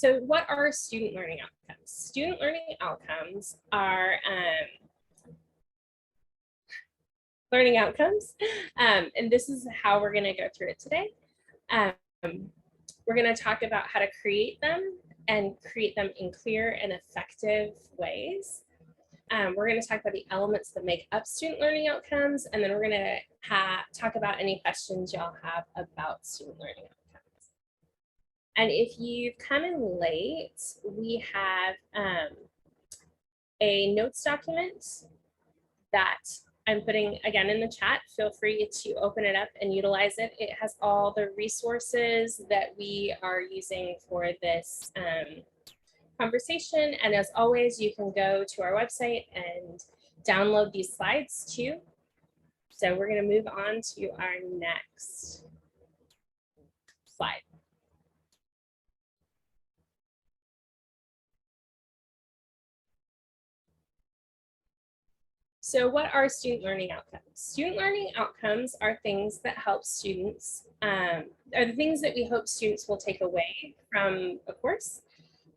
So what are student learning outcomes? Student learning outcomes are learning outcomes, and this is how we're going to go through it today. We're going to talk about how to create them and create them in clear and effective ways. We're going to talk about the elements that make up student learning outcomes, and then we're going to talk about any questions y'all have about student learning outcomes. And if you've come in late, we have a notes document that I'm putting again in the chat. Feel free to open it up and utilize it. It has all the resources that we are using for this conversation. And as always, you can go to our website and download these slides too. So we're going to move on to our next slide. So what are student learning outcomes? Student learning outcomes are things that help students, are the things that we hope students will take away from a course.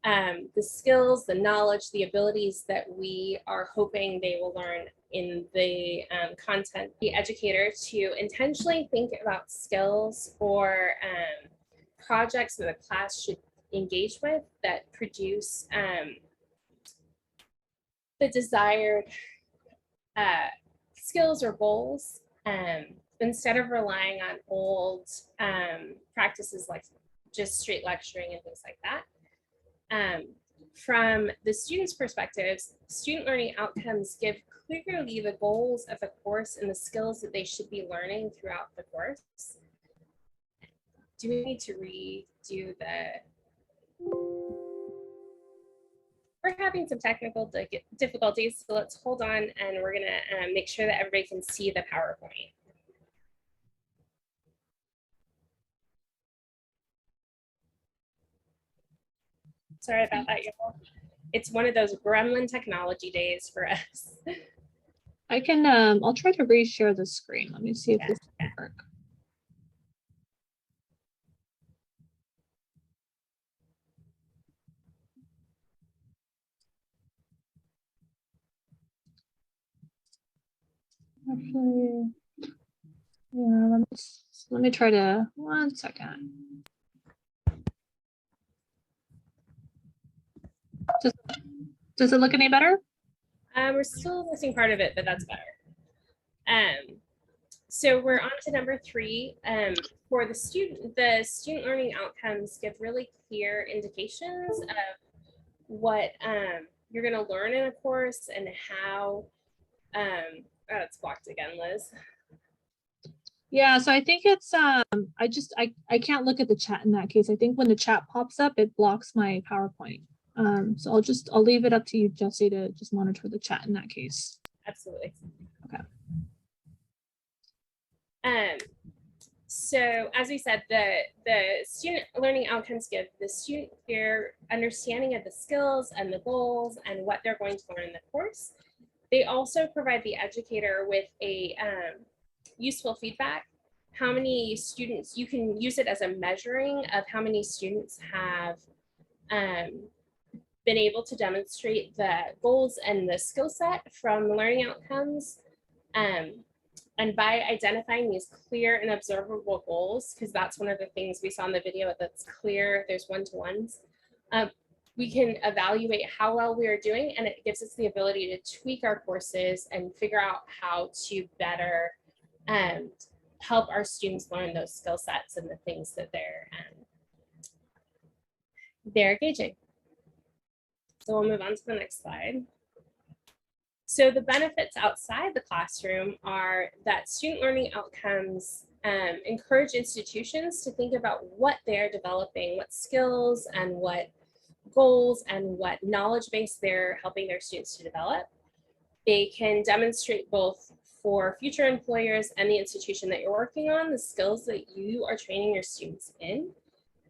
The skills, the knowledge, the abilities that we are hoping they will learn in the content. The educator to intentionally think about skills or projects that the class should engage with that produce the desired skills or goals, instead of relying on old practices like just straight lecturing and things like that. From the students' perspectives, student learning outcomes give clearly the goals of the course and the skills that they should be learning throughout the course. Do we need to redo the... We're having some technical difficulties, so let's hold on and we're gonna make sure that everybody can see the PowerPoint. Sorry about that, y'all. It's one of those gremlin technology days for us. I can, I'll try to reshare the screen. Let me see if this will work. Actually, yeah, let me try to, 1 second. Does it look any better? We're still missing part of it, but that's better. So we're on to number 3. For the student learning outcomes give really clear indications of what you're going to learn in a course and how. Oh, it's blocked again, Liz. Yeah, so I think it's I can't look at the chat in that case. I think when the chat pops up, it blocks my PowerPoint. So I'll leave it up to you, Jessi, to just monitor the chat in that case. Absolutely. Okay. So as we said, the student learning outcomes give the student their understanding of the skills and the goals and what they're going to learn in the course. They also provide the educator with a useful feedback. How many students, you can use it as a measuring of how many students have been able to demonstrate the goals and the skill set from the learning outcomes. And by identifying these clear and observable goals, because that's one of the things we saw in the video that's clear, there's one-to-ones, we can evaluate how well we are doing, and it gives us the ability to tweak our courses and figure out how to better help our students learn those skill sets and the things that they're engaging. So we'll move on to the next slide. So the benefits outside the classroom are that student learning outcomes encourage institutions to think about what they're developing, what skills and what goals and what knowledge base they're helping their students to develop. They can demonstrate both for future employers and the institution that you're working on, the skills that you are training your students in.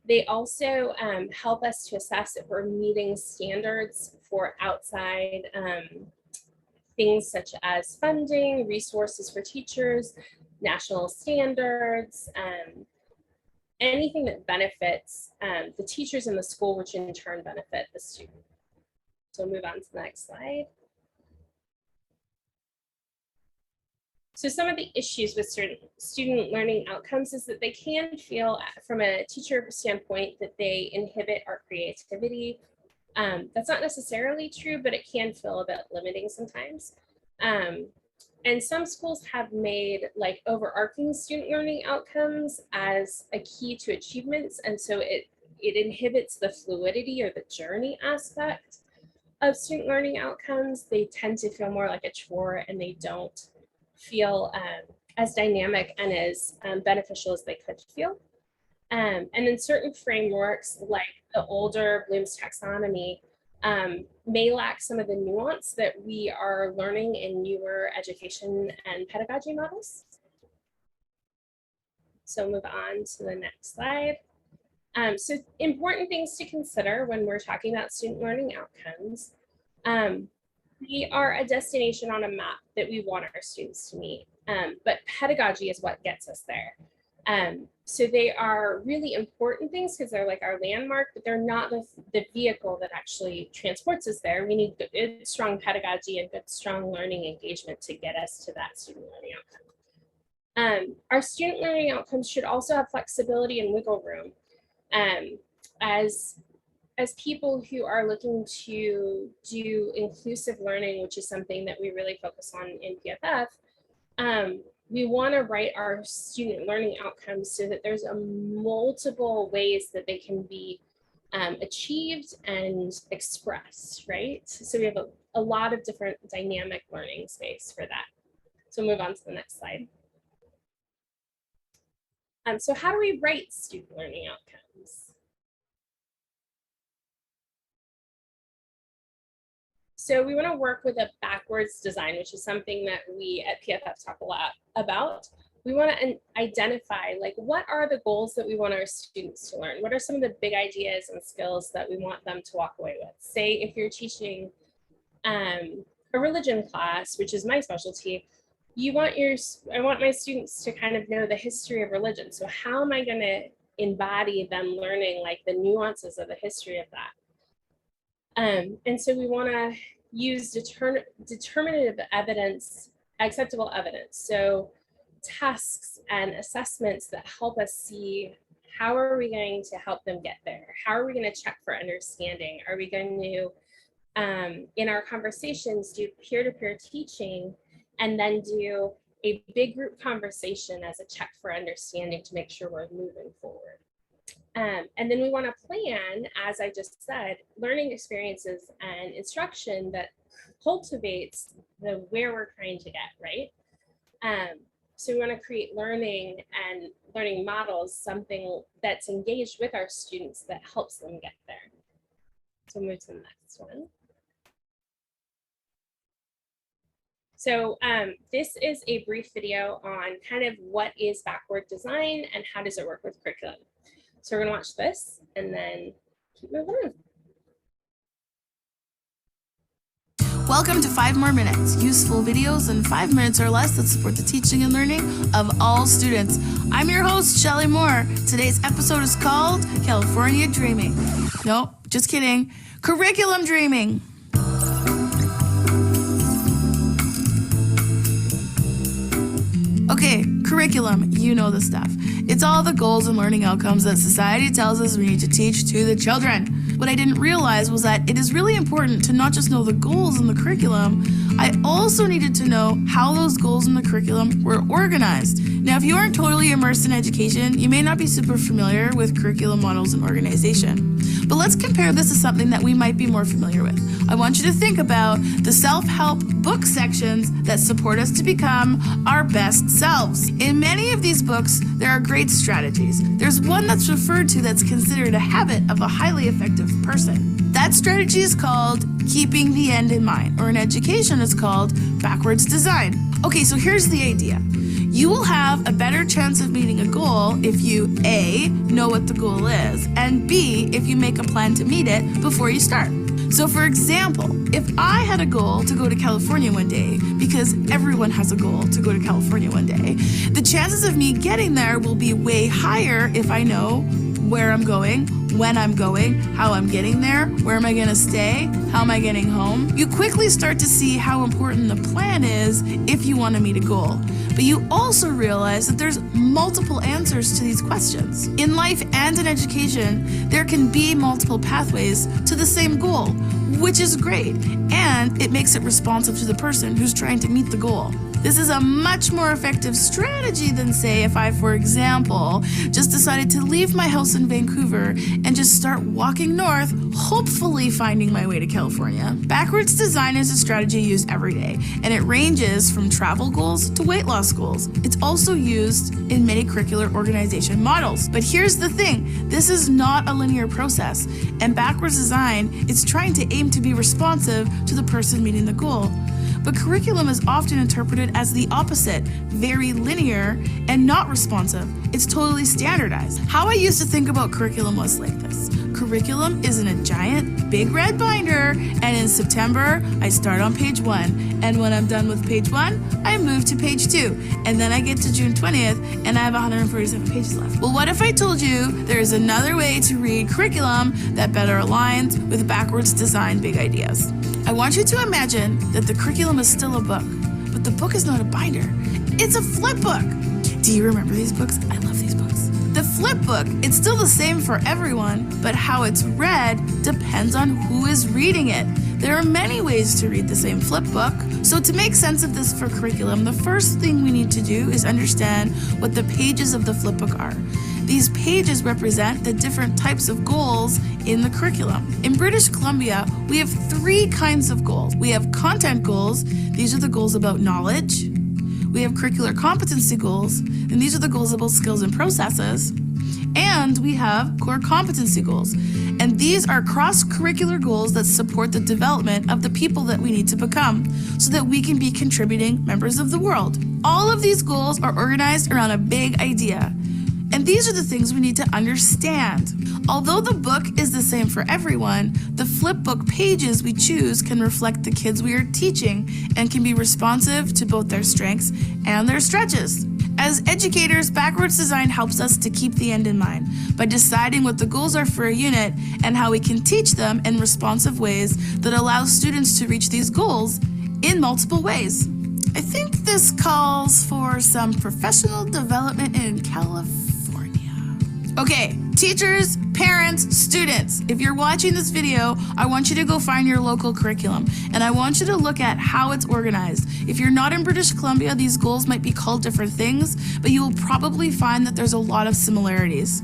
They also help us to assess if we're meeting standards for outside things such as funding, resources for teachers, national standards, anything that benefits the teachers in the school, which in turn benefit the student. So we'll move on to the next slide. So some of the issues with certain student learning outcomes is that they can feel, from a teacher standpoint, that they inhibit our creativity. That's not necessarily true, but it can feel a bit limiting sometimes. And some schools have made like overarching student learning outcomes as a key to achievements. And so it inhibits the fluidity or the journey aspect of student learning outcomes. They tend to feel more like a chore, and they don't feel as dynamic and as beneficial as they could feel. And in certain frameworks, like the older Bloom's taxonomy, may lack some of the nuance that we are learning in newer education and pedagogy models. So move on to the next slide. So important things to consider when we're talking about student learning outcomes. We are a destination on a map that we want our students to meet, but pedagogy is what gets us there. So they are really important things because they're like our landmark, but they're not the vehicle that actually transports us there. We need good, strong pedagogy and good, strong learning engagement to get us to that student learning outcome. Our student learning outcomes should also have flexibility and wiggle room. As people who are looking to do inclusive learning, which is something that we really focus on in PFF, we want to write our student learning outcomes so that there's multiple ways that they can be achieved and expressed, right? So we have a lot of different dynamic learning space for that. So move on to the next slide. So how do we write student learning outcomes? So we want to work with a backwards design, which is something that we at PFF talk a lot about. We want to identify, like, what are the goals that we want our students to learn? What are some of the big ideas and skills that we want them to walk away with? Say if you're teaching a religion class, which is my specialty, I want my students to kind of know the history of religion. So how am I going to embody them learning like the nuances of the history of that? And so we want to use determinative evidence, acceptable evidence. So tasks and assessments that help us see, how are we going to help them get there? How are we going to check for understanding? Are we going to, in our conversations, do peer-to-peer teaching and then do a big group conversation as a check for understanding to make sure we're moving forward? And then we want to plan, as I just said, learning experiences and instruction that cultivates where we're trying to get, right? So we want to create learning and learning models, something that's engaged with our students that helps them get there. So move to the next one. So this is a brief video on kind of what is backward design and how does it work with curriculum. So we're going to watch this and then keep moving on. Welcome to 5 More Minutes, useful videos in 5 minutes or less that support the teaching and learning of all students. I'm your host, Shelly Moore. Today's episode is called California Dreaming. Nope, just kidding. Curriculum Dreaming. Okay, curriculum, you know the stuff. It's all the goals and learning outcomes that society tells us we need to teach to the children. What I didn't realize was that it is really important to not just know the goals in the curriculum, I also needed to know how those goals in the curriculum were organized. Now, if you aren't totally immersed in education, you may not be super familiar with curriculum models and organization. But let's compare this to something that we might be more familiar with. I want you to think about the self-help book sections that support us to become our best selves. In many of these books, there are great strategies. There's one that's referred to that's considered a habit of a highly effective person. That strategy is called keeping the end in mind, or in education it's called backwards design. Okay, so here's the idea. You will have a better chance of meeting a goal if you A, know what the goal is, and B, if you make a plan to meet it before you start. So for example, if I had a goal to go to California one day, because everyone has a goal to go to California one day, the chances of me getting there will be way higher if I know where I'm going, when I'm going, how I'm getting there, where am I going to stay, how am I getting home. You quickly start to see how important the plan is if you want to meet a goal. But you also realize that there's multiple answers to these questions. In life and in education, there can be multiple pathways to the same goal, which is great, and it makes it responsive to the person who's trying to meet the goal. This is a much more effective strategy than, say, if I, for example, just decided to leave my house in Vancouver and just start walking north, hopefully finding my way to California. Backwards design is a strategy used every day, and it ranges from travel goals to weight loss goals. It's also used in many curricular organization models. But here's the thing, this is not a linear process, and backwards design is trying to aim to be responsive to the person meeting the goal. But curriculum is often interpreted as the opposite, very linear and not responsive. It's totally standardized. How I used to think about curriculum was like this. Curriculum is in a giant, big red binder, and in September, I start on page 1. And when I'm done with page 1, I move to page 2. And then I get to June 20th, and I have 147 pages left. Well, what if I told you there's another way to read curriculum that better aligns with backwards design big ideas? I want you to imagine that the curriculum is still a book, but the book is not a binder. It's a flip book. Do you remember these books? I love these books. The flip book, it's still the same for everyone, but how it's read depends on who is reading it. There are many ways to read the same flip book. So to make sense of this for curriculum, the first thing we need to do is understand what the pages of the flip book are. These pages represent the different types of goals in the curriculum. In British Columbia, we have 3 kinds of goals. We have content goals. These are the goals about knowledge. We have curricular competency goals, and these are the goals about skills and processes. And we have core competency goals. And these are cross-curricular goals that support the development of the people that we need to become so that we can be contributing members of the world. All of these goals are organized around a big idea. And these are the things we need to understand. Although the book is the same for everyone, the flip book pages we choose can reflect the kids we are teaching and can be responsive to both their strengths and their stretches. As educators, backwards design helps us to keep the end in mind by deciding what the goals are for a unit and how we can teach them in responsive ways that allow students to reach these goals in multiple ways. I think this calls for some professional development in California. Okay, teachers, parents, students, if you're watching this video, I want you to go find your local curriculum and I want you to look at how it's organized. If you're not in British Columbia, these goals might be called different things, but you will probably find that there's a lot of similarities.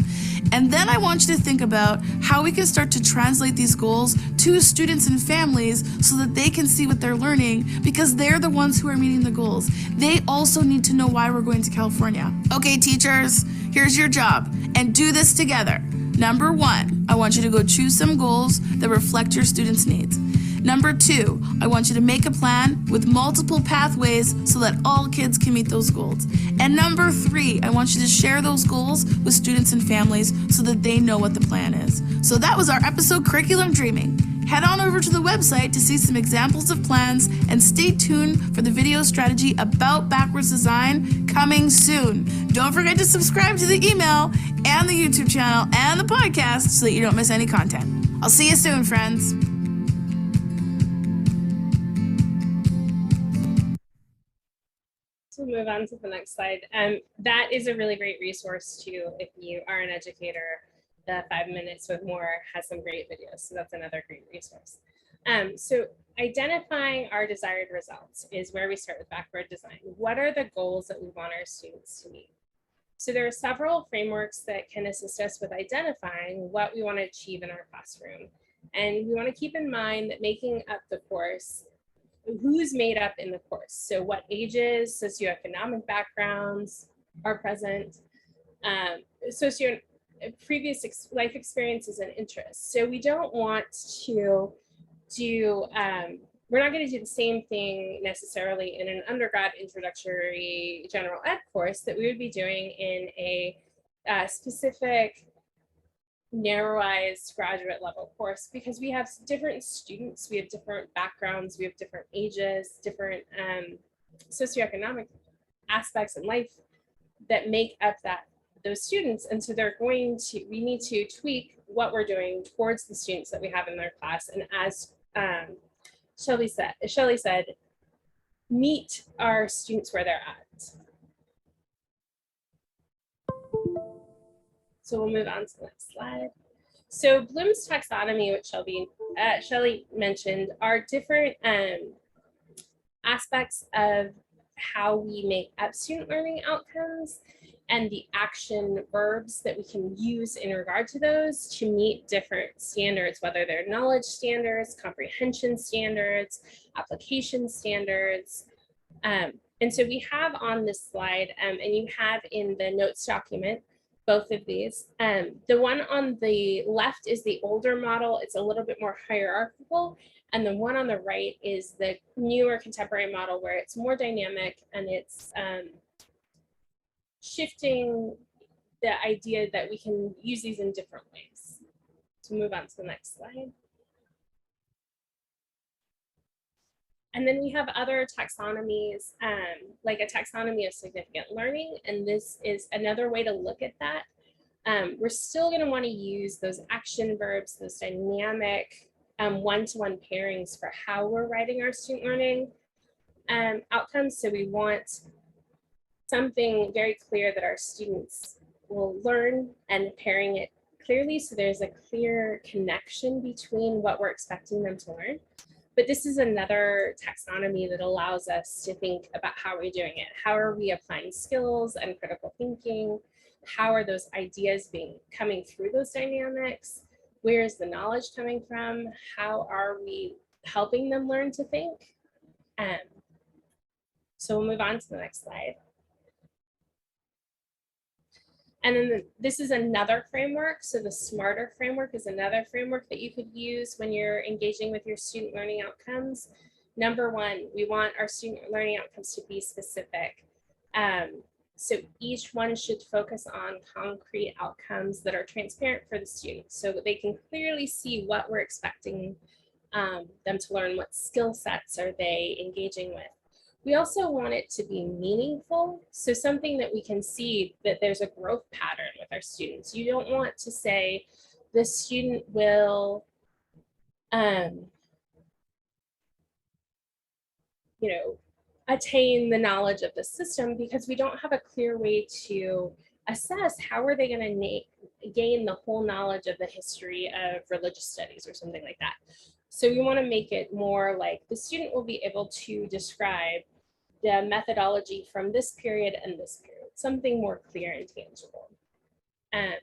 And then I want you to think about how we can start to translate these goals to students and families so that they can see what they're learning because they're the ones who are meeting the goals. They also need to know why we're going to California. Okay, teachers, here's your job, and do this together. Number 1, I want you to go choose some goals that reflect your students' needs. Number 2, I want you to make a plan with multiple pathways so that all kids can meet those goals. And number 3, I want you to share those goals with students and families so that they know what the plan is. So that was our episode, Curriculum Dreaming. Head on over to the website to see some examples of plans and stay tuned for the video strategy about backwards design coming soon. Don't forget to subscribe to the email and the YouTube channel and the podcast so that you don't miss any content. I'll see you soon, friends. So we'll move on to the next slide. That is a really great resource too if you are an educator. The 5 minutes with more has some great videos, so that's another great resource. So identifying our desired results is where we start with backward design. What are the goals that we want our students to meet? So there are several frameworks that can assist us with identifying what we want to achieve in our classroom. And we want to keep in mind that making up the course, who's made up in the course. So what ages, socioeconomic backgrounds are present, previous life experiences and interests. So we don't want to do, we're not going to do the same thing necessarily in an undergrad introductory general ed course that we would be doing in a specific narrowized graduate level course because we have different students, we have different backgrounds, we have different ages, different socioeconomic aspects in life that make up those students. And so we need to tweak what we're doing towards the students that we have in their class. And as Shelley said, meet our students where they're at. So we'll move on to the next slide. So Bloom's taxonomy, which Shelley mentioned, are different aspects of how we make up student learning outcomes and the action verbs that we can use in regard to those to meet different standards, whether they're knowledge standards, comprehension standards, application standards. And so we have on this slide, and you have in the notes document, both of these. The one on the left is the older model. It's a little bit more hierarchical. And the one on the right is the newer contemporary model where it's more dynamic and it's shifting the idea that we can use these in different ways. So move on to the next slide. And then we have other taxonomies, like a taxonomy of significant learning. And this is another way to look at that. We're still going to want to use those action verbs, those dynamic one-to-one pairings for how we're writing our student learning outcomes. So we want something very clear that our students will learn and pairing it clearly. So there's a clear connection between what we're expecting them to learn. But this is another taxonomy that allows us to think about how we're doing it. How are we applying skills and critical thinking? How are those ideas coming through those dynamics? Where is the knowledge coming from? How are we helping them learn to think? So we'll move on to the next slide. And then this is another framework. So the SMARTER framework is another framework that you could use when you're engaging with your student learning outcomes. Number one, we want our student learning outcomes to be specific. So each one should focus on concrete outcomes that are transparent for the students so that they can clearly see what we're expecting them to learn, what skill sets are they engaging with. We also want it to be meaningful. So something that we can see that there's a growth pattern with our students. You don't want to say the student will, attain the knowledge of the system because we don't have a clear way to assess how are they going to gain the whole knowledge of the history of religious studies or something like that. So you want to make it more like the student will be able to describe the methodology from this period and this period, something more clear and tangible. And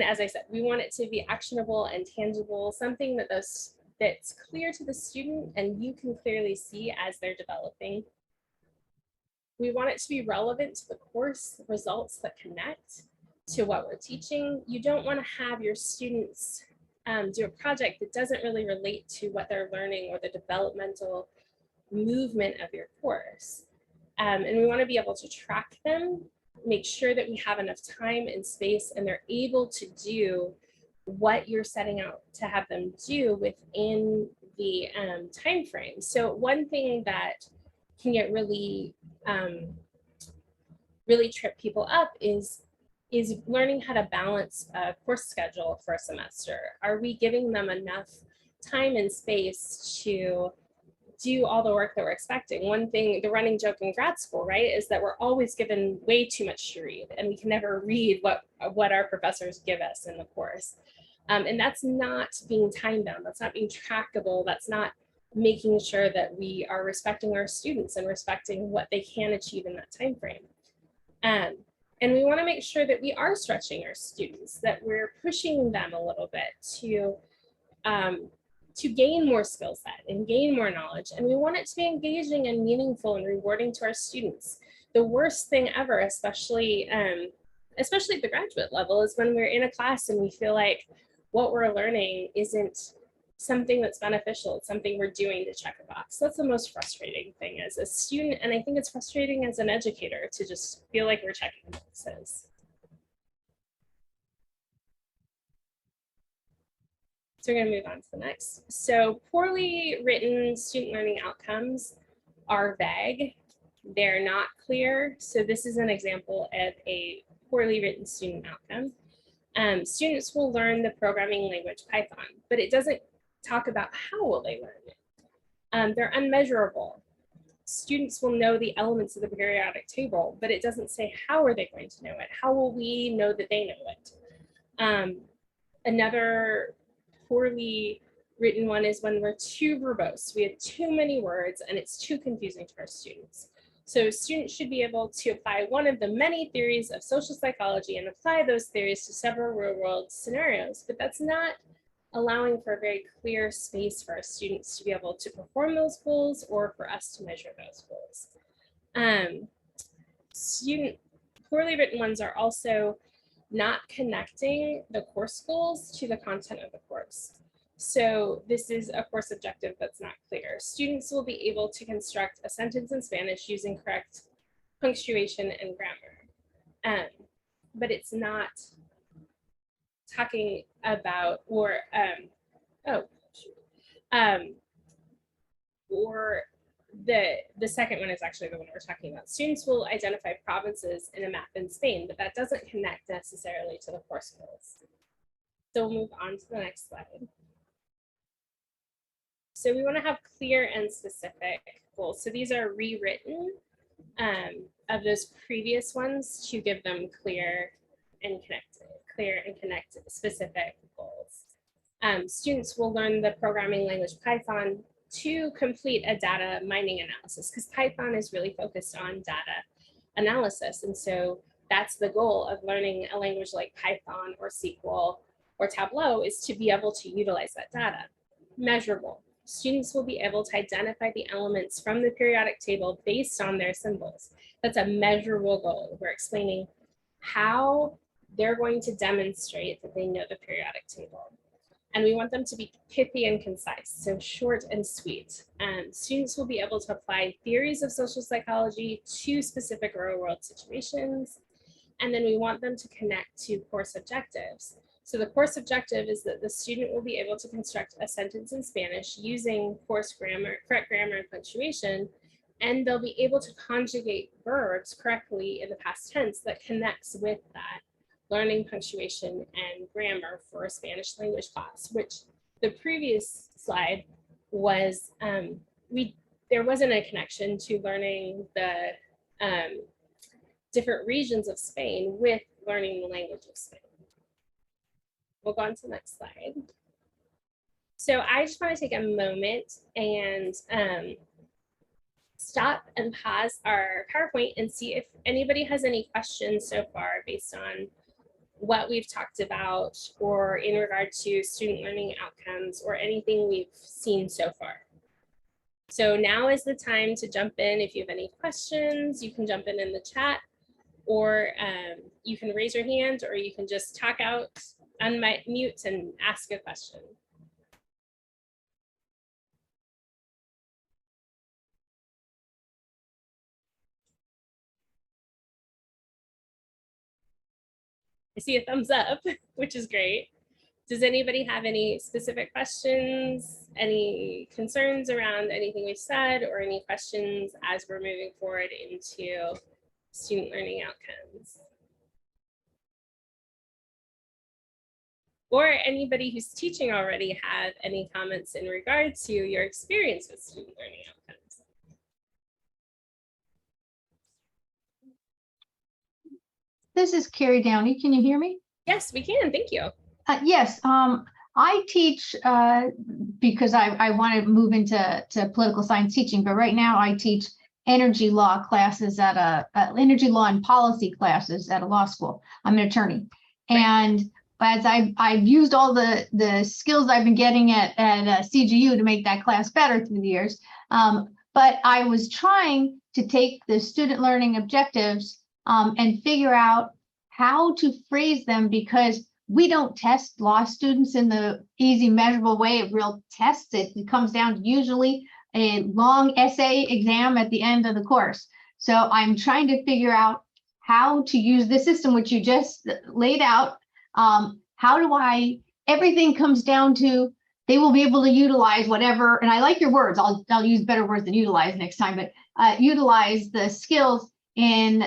as I said, we want it to be actionable and tangible, something that's clear to the student and you can clearly see as they're developing. We want it to be relevant to the course results that connect to what we're teaching. You don't want to have your students do a project that doesn't really relate to what they're learning or the developmental movement of your course. And we want to be able to track them, make sure that we have enough time and space and they're able to do what you're setting out to have them do within the time frame. So one thing that can get really trip people up is learning how to balance a course schedule for a semester. Are we giving them enough time and space to do all the work that we're expecting? One thing, the running joke in grad school, right, is that we're always given way too much to read and we can never read what our professors give us in the course. And that's not being time bound, that's not being trackable, that's not making sure that we are respecting our students and respecting what they can achieve in that time frame. And we want to make sure that we are stretching our students, that we're pushing them a little bit to gain more skill set and gain more knowledge. And we want it to be engaging and meaningful and rewarding to our students. The worst thing ever, especially at the graduate level, is when we're in a class and we feel like what we're learning isn't something that's beneficial. It's something we're doing to check a box. That's the most frustrating thing as a student. And I think it's frustrating as an educator to just feel like we're checking boxes. So we're going to move on to the next. So poorly written student learning outcomes are vague. They're not clear. So this is an example of a poorly written student outcome. Students will learn the programming language Python, but it doesn't talk about how will they learn it. They're unmeasurable. Students will know the elements of the periodic table, but it doesn't say how are they going to know it? How will we know that they know it? Another poorly written one is when we're too verbose. We have too many words and it's too confusing to our students. So students should be able to apply one of the many theories of social psychology and apply those theories to several real world scenarios, but that's not allowing for a very clear space for our students to be able to perform those goals or for us to measure those goals. Poorly written ones are also not connecting the course goals to the content of the course. So this is a course objective that's not clear. Students will be able to construct a sentence in Spanish using correct punctuation and grammar, but it's not talking about or the second one is actually the one we're talking about. Students will identify provinces in a map in Spain, but that doesn't connect necessarily to the course goals. So we'll move on to the next slide. So we want to have clear and specific goals. So these are rewritten of those previous ones to give them clear and connected specific goals. Students will learn the programming language Python to complete a data mining analysis, because Python is really focused on data analysis. And so that's the goal of learning a language like Python or SQL or Tableau, is to be able to utilize that data. Measurable. Students will be able to identify the elements from the periodic table based on their symbols. That's a measurable goal. We're explaining how they're going to demonstrate that they know the periodic table. And we want them to be pithy and concise, so short and sweet. Students will be able to apply theories of social psychology to specific real world situations. And then we want them to connect to course objectives. So the course objective is that the student will be able to construct a sentence in Spanish using course grammar, correct grammar and punctuation, and they'll be able to conjugate verbs correctly in the past tense that connects with that, learning punctuation and grammar for a Spanish language class, which the previous slide was, there wasn't a connection to learning the different regions of Spain with learning the language of Spain. We'll go on to the next slide. So I just want to take a moment and stop and pause our PowerPoint and see if anybody has any questions so far based on what we've talked about or in regard to student learning outcomes or anything we've seen so far. So now is the time to jump in. If you have any questions, you can jump in the chat, or you can raise your hand, or you can just talk out, unmute and ask a question. I see a thumbs up, which is great. Does anybody have any specific questions, any concerns around anything we've said, or any questions as we're moving forward into student learning outcomes? Or anybody who's teaching already have any comments in regard to your experience with student learning outcomes? This is Carrie Downey. Can you hear me? Yes, we can. Thank you. Yes. I teach because I want to move into political science teaching, but right now I teach energy law classes at energy law and policy classes at a law school. I'm an attorney, and as I've used all the skills I've been getting at CGU to make that class better through the years. But I was trying to take the student learning objectives and figure out how to phrase them, because we don't test law students in the easy measurable way of real tests. It comes down to usually a long essay exam at the end of the course. So I'm trying to figure out how to use the system which you just laid out. How do I everything comes down to they will be able to utilize whatever, and I like your words, I'll use better words than utilize next time, but utilize the skills in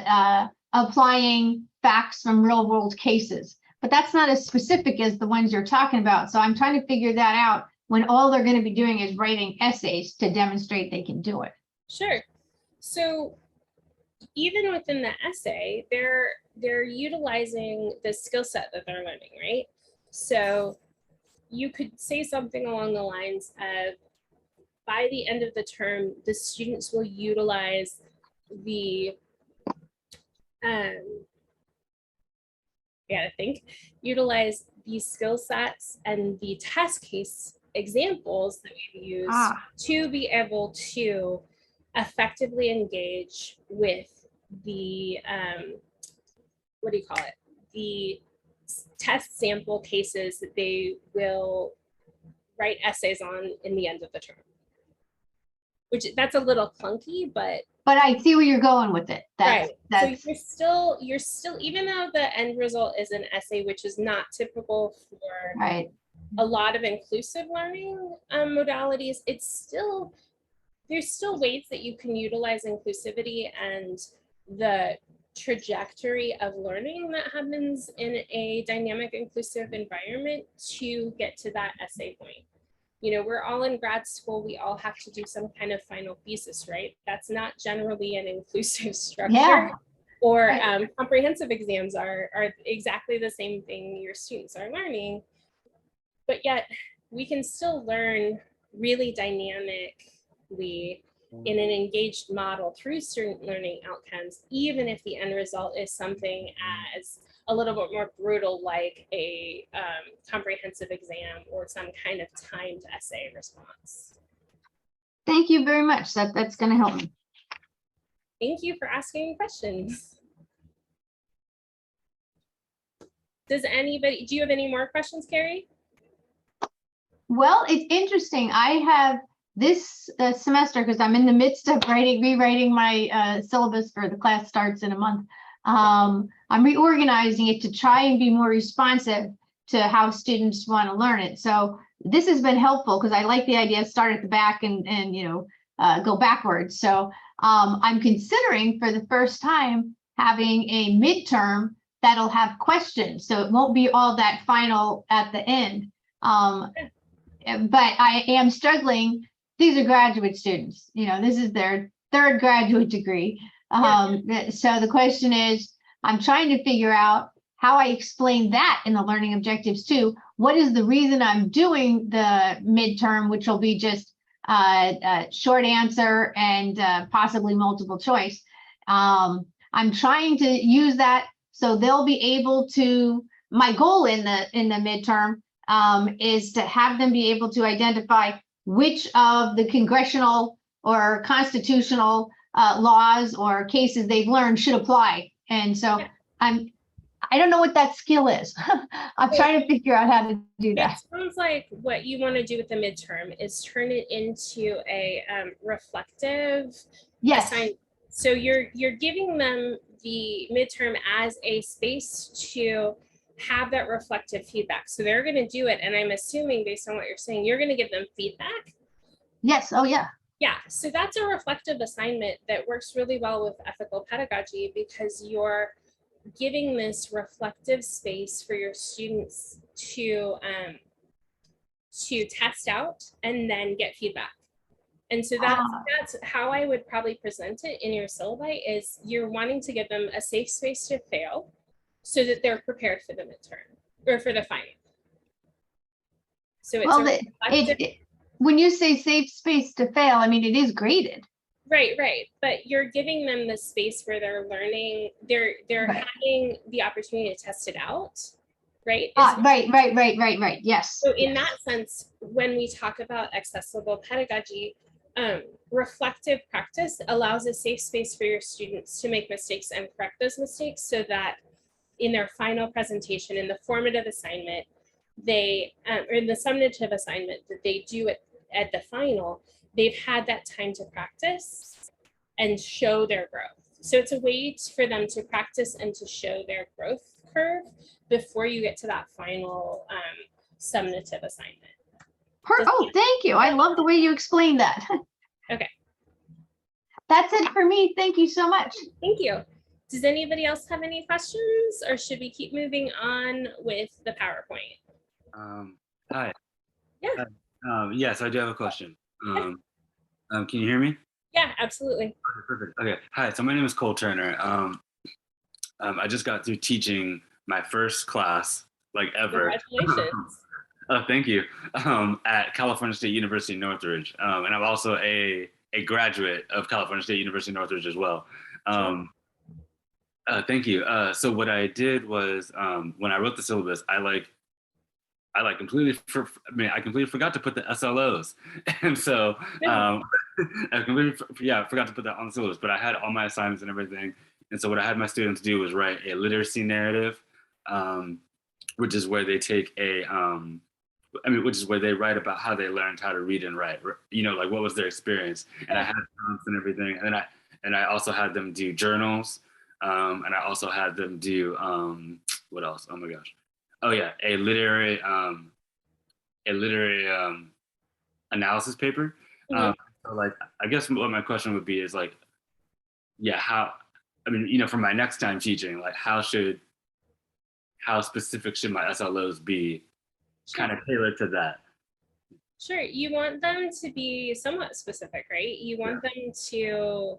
applying facts from real world cases. But that's not as specific as the ones you're talking about. So I'm trying to figure that out when all they're going to be doing is writing essays to demonstrate they can do it. Sure. So even within the essay, they're utilizing the skill set that they're learning, right? So you could say something along the lines of, by the end of the term, the students will utilize the, utilize these skill sets and the test case examples that we've used to be able to effectively engage with the, what do you call it? The test sample cases that they will write essays on in the end of the term. Which, that's a little clunky, but I see where you're going with it. That's, so you're still, even though the end result is an essay, which is not typical for a lot of inclusive learning modalities, it's still, there's still ways that you can utilize inclusivity and the trajectory of learning that happens in a dynamic inclusive environment to get to that essay point. You know, we're all in grad school, we all have to do some kind of final thesis, right? That's not generally an inclusive structure. Or comprehensive exams are exactly the same thing your students are learning, but yet we can still learn really dynamically in an engaged model through student learning outcomes, even if the end result is something as a little bit more brutal, like a comprehensive exam or some kind of timed essay response. Thank you very much. That's going to help me. Thank you for asking questions. Does anybody, do you have any more questions, Carrie? Well, it's interesting. I have this semester, because I'm in the midst of rewriting my syllabus for the class starts in a month. I'm reorganizing it to try and be more responsive to how students want to learn it. So this has been helpful because I like the idea of start at the back and you know, go backwards. So I'm considering for the first time having a midterm that'll have questions. So it won't be all that final at the end. But I am struggling. These are graduate students, you know, this is their third graduate degree. So the question is, I'm trying to figure out how I explain that in the learning objectives too. What is the reason I'm doing the midterm, which will be just short answer and possibly multiple choice. I'm trying to use that so they'll be able to, my goal in the midterm is to have them be able to identify which of the congressional or constitutional laws or cases they've learned should apply. And so I don't know what that skill is. I'm trying to figure out how to do that. It sounds like what you want to do with the midterm is turn it into a reflective assignment. So you're giving them the midterm as a space to have that reflective feedback. So they're going to do it. And I'm assuming based on what you're saying, you're going to give them feedback. Yes. Oh, yeah. Yeah. So that's a reflective assignment that works really well with ethical pedagogy because you're giving this reflective space for your students to test out and then get feedback. And so that's how I would probably present it in your syllabi is you're wanting to give them a safe space to fail so that they're prepared for the midterm or for the final. So it's when you say safe space to fail, I mean, it is graded. Right. But you're giving them the space where they're learning, they're having the opportunity to test it out. Right. Right. Yes. So in that sense, when we talk about accessible pedagogy, reflective practice allows a safe space for your students to make mistakes and correct those mistakes so that in their final presentation, in the formative assignment, they, or in the summative assignment that they do at the final, they've had that time to practice and show their growth. So it's a way for them to practice and to show their growth curve before you get to that final summative assignment. Oh, thank you. I love the way you explained that. Okay. That's it for me. Thank you so much. Thank you. Does anybody else have any questions, or should we keep moving on with the PowerPoint? Hi. Yeah. Yes, I do have a question. Can you hear me? Yeah, absolutely. Okay, perfect. Okay. Hi. So my name is Cole Turner. I just got through teaching my first class, like ever. Congratulations. Oh, thank you. At California State University Northridge, and I'm also a graduate of California State University Northridge as well. Thank you. So what I did was when I wrote the syllabus, I completely forgot to put the SLOs, and so I completely forgot to put that on the syllabus. But I had all my assignments and everything, and so what I had my students do was write a literacy narrative, which is where they take which is where they write about how they learned how to read and write. You know, like what was their experience, and I had prompts and everything, and I also had them do journals, and I also had them do what else? Oh my gosh. Oh yeah, a literary analysis paper. So like, I guess what my question would be is like, yeah, for my next time teaching, like how specific should my SLOs be, kind of tailored to that? Sure, you want them to be somewhat specific, right? You want them to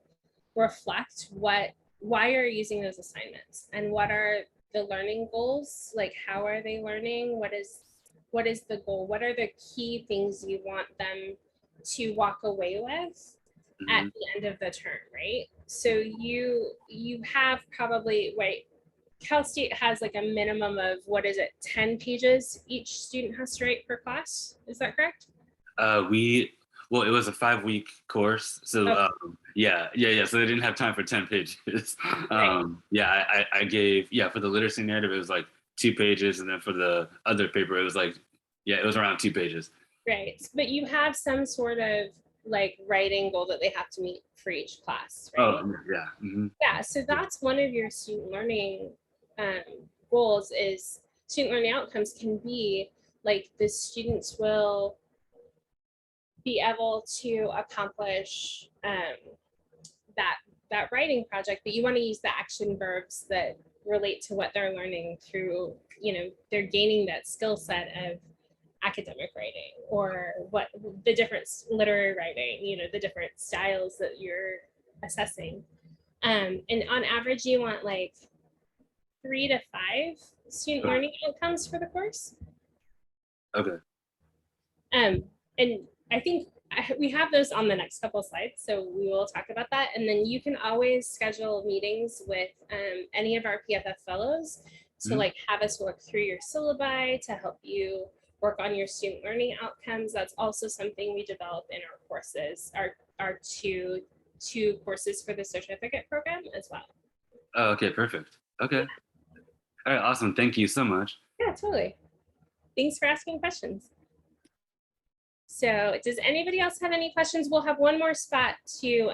reflect why you're using those assignments and what are the learning goals, like how are they learning, what is the goal, what are the key things you want them to walk away with at the end of the term, right? So you have probably, right, Cal State has like a minimum of 10 pages each student has to write per class, is that correct? Well, it was a 5-week course, so Okay. So they didn't have time for 10 pages. Right. I gave for the literacy narrative it was like 2 pages, and then for the other paper it was like it was around 2 pages. Right, but you have some sort of like writing goal that they have to meet for each class, right? Oh yeah. Mm-hmm. Yeah, so that's one of your student learning goals. Is student learning outcomes can be like the students will be able to accomplish that writing project, but you want to use the action verbs that relate to what they're learning through, they're gaining that skill set of academic writing, or what the different literary writing, the different styles that you're assessing. And on average, you want like 3 to 5 student learning outcomes for the course. Okay. And I think we have those on the next couple of slides, so we will talk about that. And then you can always schedule meetings with any of our PFF fellows to like have us work through your syllabi, to help you work on your student learning outcomes. That's also something we develop in our courses, our two courses for the certificate program as well. Oh, okay, perfect. Okay. All right, awesome. Thank you so much. Yeah, totally. Thanks for asking questions. So does anybody else have any questions? We'll have one more spot to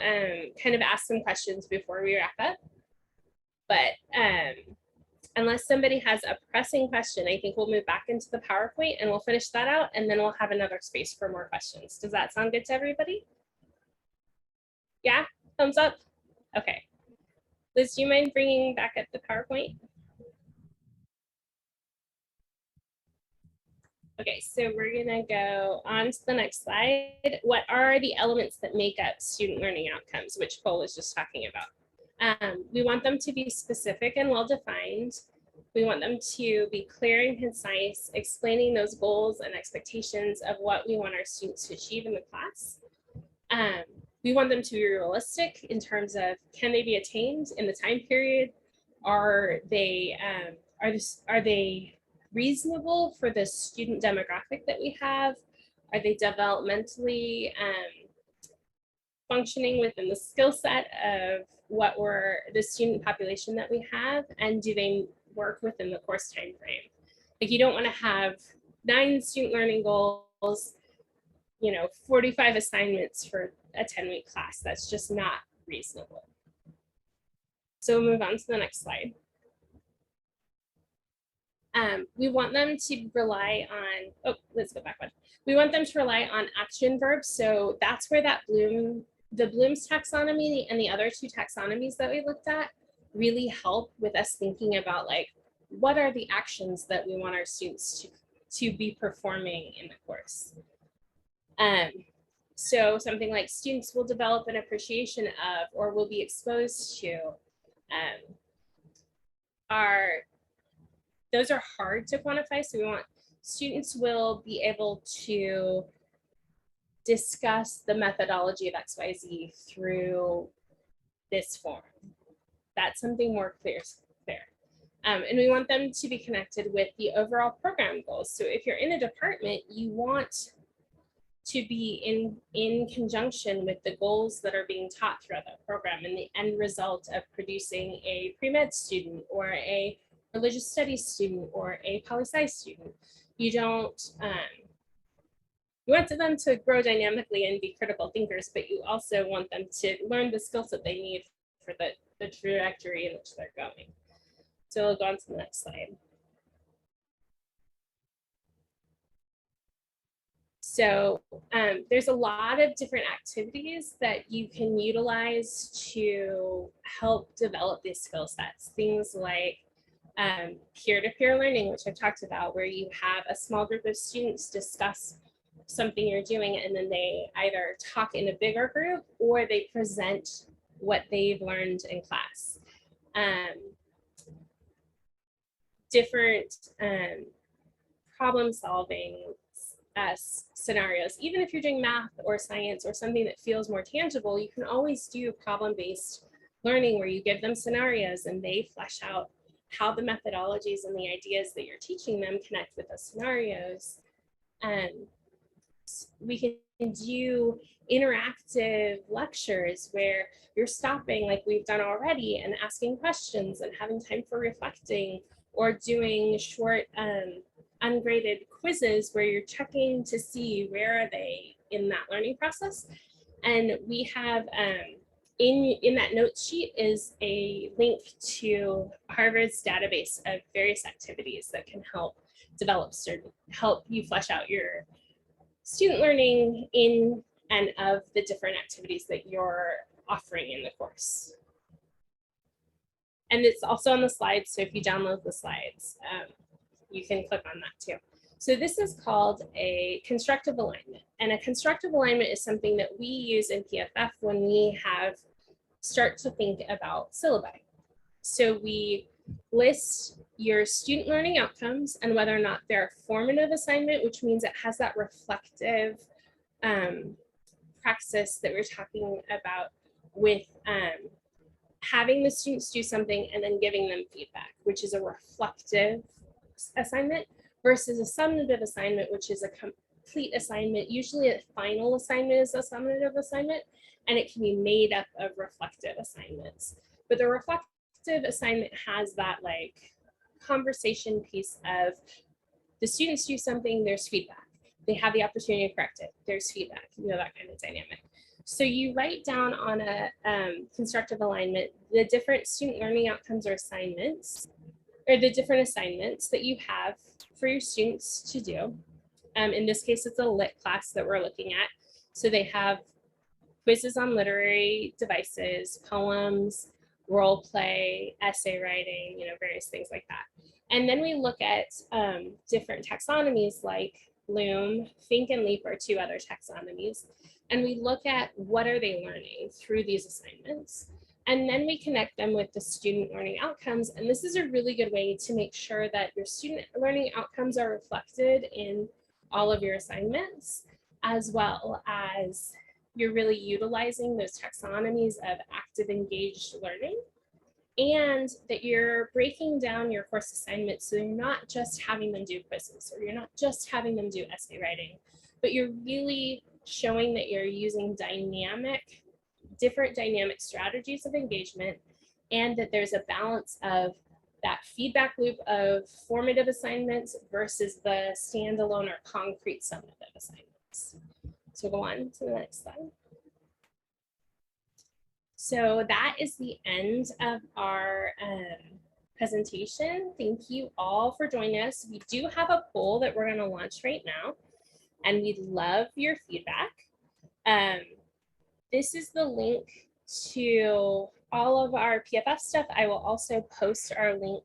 kind of ask some questions before we wrap up. But unless somebody has a pressing question, I think we'll move back into the PowerPoint and we'll finish that out, and then we'll have another space for more questions. Does that sound good to everybody? Yeah, thumbs up. Okay. Liz, do you mind bringing back up the PowerPoint? Okay, so we're gonna go on to the next slide. What are the elements that make up student learning outcomes, which Cole was just talking about? We want them to be specific and well-defined. We want them to be clear and concise, explaining those goals and expectations of what we want our students to achieve in the class. We want them to be realistic in terms of, can they be attained in the time period? Are they reasonable for the student demographic that we have? Are they developmentally functioning within the skill set of the student population that we have? And do they work within the course time frame? Like, you don't want to have 9 student learning goals, 45 assignments for a 10-week class. That's just not reasonable. So we'll move on to the next slide. We want them to rely on, oh, let's go back one. We want them to rely on action verbs. So that's where that the Bloom's taxonomy and the other two taxonomies that we looked at really help with us thinking about like, what are the actions that we want our students to be performing in the course. So something like students will develop an appreciation of, or will be exposed to, those are hard to quantify. So we want students will be able to discuss the methodology of XYZ through this form. That's something more clear. And we want them to be connected with the overall program goals. So if you're in a department, you want to be in conjunction with the goals that are being taught throughout that program and the end result of producing a pre-med student or a religious studies student or a poli-sci student. You don't, you want them to grow dynamically and be critical thinkers, but you also want them to learn the skills that they need for the trajectory in which they're going. So we'll go on to the next slide. So there's a lot of different activities that you can utilize to help develop these skill sets. Things like peer-to-peer learning, which I've talked about, where you have a small group of students discuss something you're doing, and then they either talk in a bigger group or they present what they've learned in class. Different problem solving scenarios. Even if you're doing math or science or something that feels more tangible, you can always do problem-based learning where you give them scenarios and they flesh out how the methodologies and the ideas that you're teaching them connect with those scenarios. We can do interactive lectures where you're stopping like we've done already and asking questions and having time for reflecting, or doing short ungraded quizzes where you're checking to see where are they in that learning process. And we have in that notes sheet is a link to Harvard's database of various activities that can help help you flesh out your student learning in and of the different activities that you're offering in the course. And it's also on the slides, so if you download the slides, you can click on that too. So this is called a constructive alignment. And a constructive alignment is something that we use in PFF when we start to think about syllabi. So we list your student learning outcomes and whether or not they're a formative assignment, which means it has that reflective praxis that we're talking about with having the students do something and then giving them feedback, which is a reflective assignment, versus a summative assignment, which is a complete assignment. Usually a final assignment is a summative assignment, and it can be made up of reflective assignments. But the reflective assignment has that like conversation piece of the students do something, there's feedback. They have the opportunity to correct it, there's feedback, you know, that kind of dynamic. So you write down on a constructive alignment the different student learning outcomes or assignments, or the different assignments that you have for your students to do. In this case, it's a lit class that we're looking at. So they have quizzes on literary devices, poems, role play, essay writing, you know, various things like that. And then we look at different taxonomies like Bloom, Think, and Leap are two other taxonomies. And we look at what are they learning through these assignments. And then we connect them with the student learning outcomes. And this is a really good way to make sure that your student learning outcomes are reflected in all of your assignments, as well as you're really utilizing those taxonomies of active engaged learning, and that you're breaking down your course assignments so you're not just having them do quizzes, or you're not just having them do essay writing, but you're really showing that you're using different dynamic strategies of engagement, and that there's a balance of that feedback loop of formative assignments versus the standalone or concrete summative assignments. So go on to the next slide. So that is the end of our presentation. Thank you all for joining us. We do have a poll that we're going to launch right now, and we'd love your feedback. This is the link to all of our PFF stuff. I will also post our link,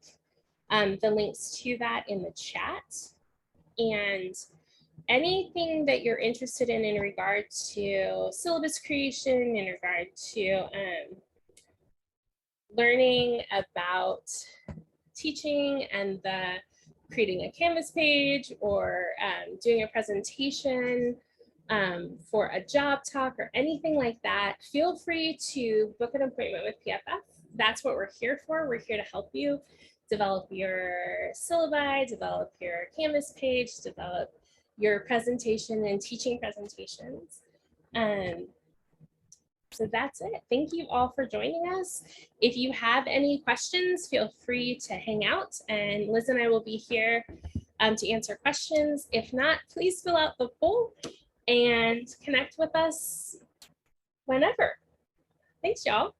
the links to that in the chat. And anything that you're interested in regard to syllabus creation, in regard to learning about teaching and the creating a Canvas page, or doing a presentation for a job talk or anything like that, feel free to book an appointment with PFF. That's what we're here for. We're here to help you develop your syllabi, develop your Canvas page, develop your presentation and teaching presentations. So that's it. Thank you all for joining us. If you have any questions, feel free to hang out, and Liz and I will be here to answer questions. If not, please fill out the poll and connect with us whenever. Thanks, y'all.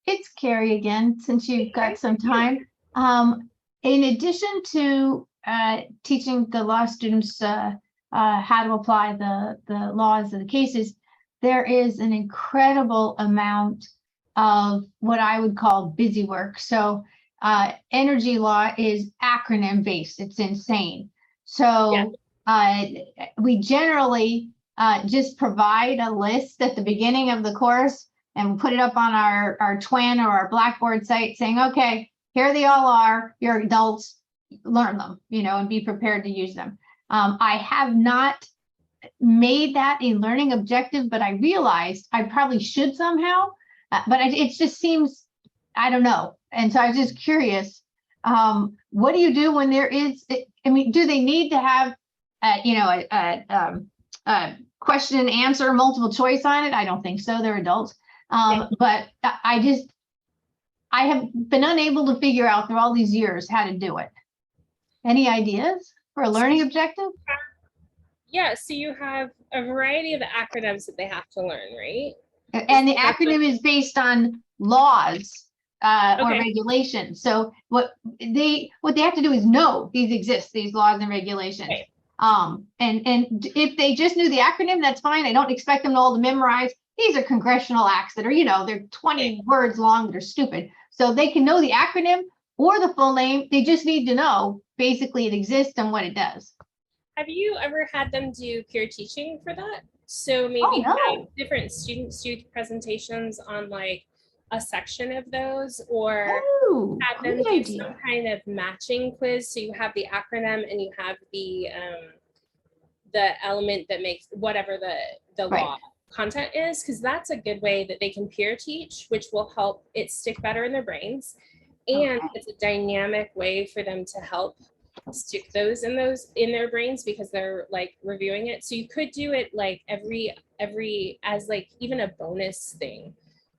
It's Carrie again, since you've got some time. In addition to teaching the law students how to apply the laws of the cases, there is an incredible amount of what I would call busy work. So energy law is acronym based. It's insane. So we generally just provide a list at the beginning of the course and put it up on our Twin or our Blackboard site saying, okay, here they all are, you're adults, learn them, and be prepared to use them. I have not made that a learning objective, but I realized I probably should somehow, but it just seems, I don't know. And so I was just curious, what do you do when there is, I mean, do they need to have, a question and answer, multiple choice on it? I don't think so, they're adults. But I have been unable to figure out through all these years how to do it. Any ideas for a learning objective? Yeah, so you have a variety of acronyms that they have to learn, right? And the acronym is based on laws or regulations. So what they have to do is know these exist, these laws and regulations. Okay. And if they just knew the acronym, that's fine. I don't expect them all to memorize. These are congressional acts that are, they're 20 words long that are stupid. So they can know the acronym or the full name. They just need to know basically it exists and what it does. Have you ever had them do peer teaching for that? So maybe have different students do presentations on like a section of those, or have them do some kind of matching quiz. So you have the acronym and you have the element that makes whatever the law content is, because that's a good way that they can peer teach, which will help it stick better in their brains. And it's a dynamic way for them to help stick those in their brains because they're like reviewing it. So you could do it like every as like even a bonus thing,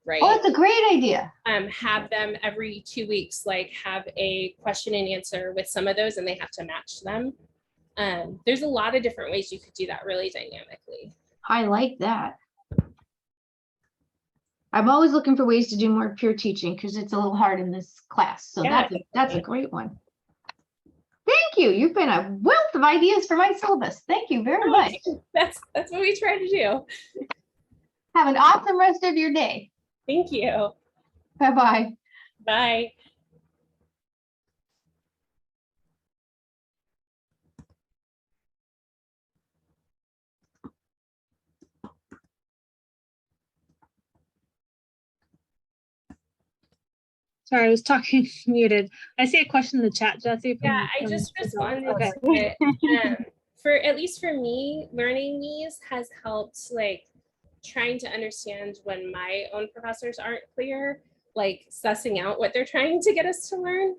right? Oh, it's a great idea. Have them every 2 weeks, like have a question and answer with some of those, and they have to match them. There's a lot of different ways you could do that really dynamically. I like that. I'm always looking for ways to do more peer teaching because it's a little hard in this class. So that's a great one. Thank you. You've been a wealth of ideas for my syllabus. Thank you very much. That's what we try to do. Have an awesome rest of your day. Thank you. Bye-bye. Bye. Sorry, I was talking muted. I see a question in the chat, Jessi. Yeah, I just responded to it. For at least for me, learning these has helped like trying to understand when my own professors aren't clear, like sussing out what they're trying to get us to learn.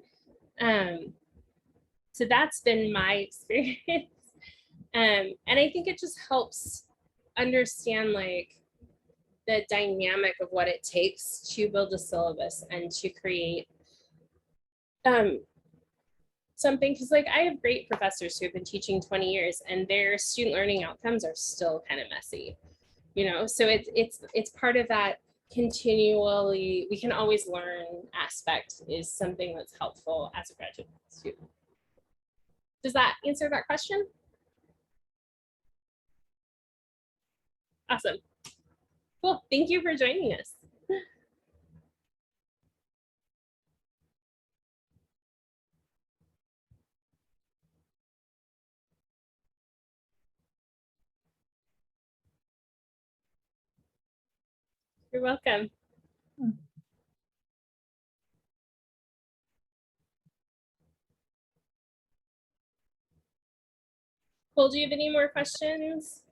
So that's been my experience. And I think it just helps understand like the dynamic of what it takes to build a syllabus and to create something, because like I have great professors who have been teaching 20 years and their student learning outcomes are still kind of messy, you know, so it's part of that continually, we can always learn aspect is something that's helpful as a graduate student. Does that answer that question? Awesome. Cool. Thank you for joining us. You're welcome. Cole, do you have any more questions?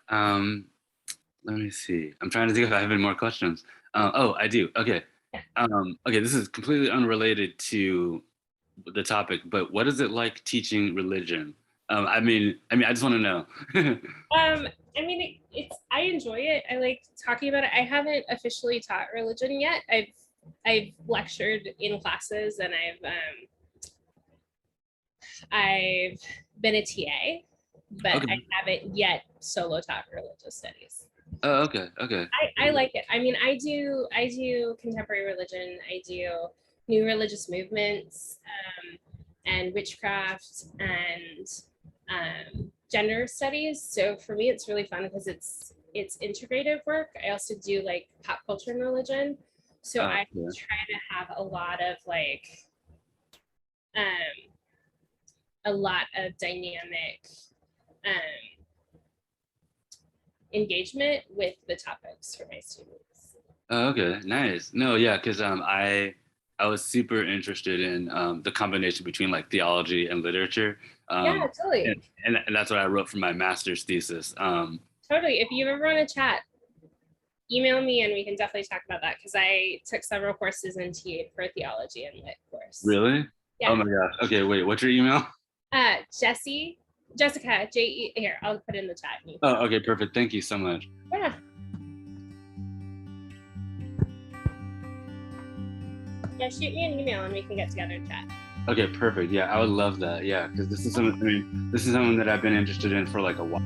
Let me see. I'm trying to think if I have any more questions. Oh, I do. Okay. Okay, this is completely unrelated to the topic, but what is it like teaching religion? I mean, I just want to know. I mean, I enjoy it. I like talking about it. I haven't officially taught religion yet. I've lectured in classes and I've been a TA, but Okay. I haven't yet solo taught religious studies. Oh, okay. Okay. I like it. I mean, I do contemporary religion. I do new religious movements, and witchcraft and gender studies. So for me, it's really fun because it's integrative work. I also do like pop culture and religion. So I try to have a lot of like dynamic engagement with the topics for my students. Oh, okay, nice. No, yeah, because I was super interested in the combination between like theology and literature. Yeah, totally. And that's what I wrote for my master's thesis. Totally. If you ever want to chat, email me and we can definitely talk about that because I took several courses in TA for theology and lit course. Really? Yeah. Oh my gosh. Okay, wait, what's your email? Jessica, J-E, here, I'll put it in the chat. Oh, okay, perfect. Thank you so much. Yeah. Yeah, shoot me an email and we can get together and chat. Okay, perfect. Yeah, I would love that. Yeah, because this is something that I've been interested in for like a while.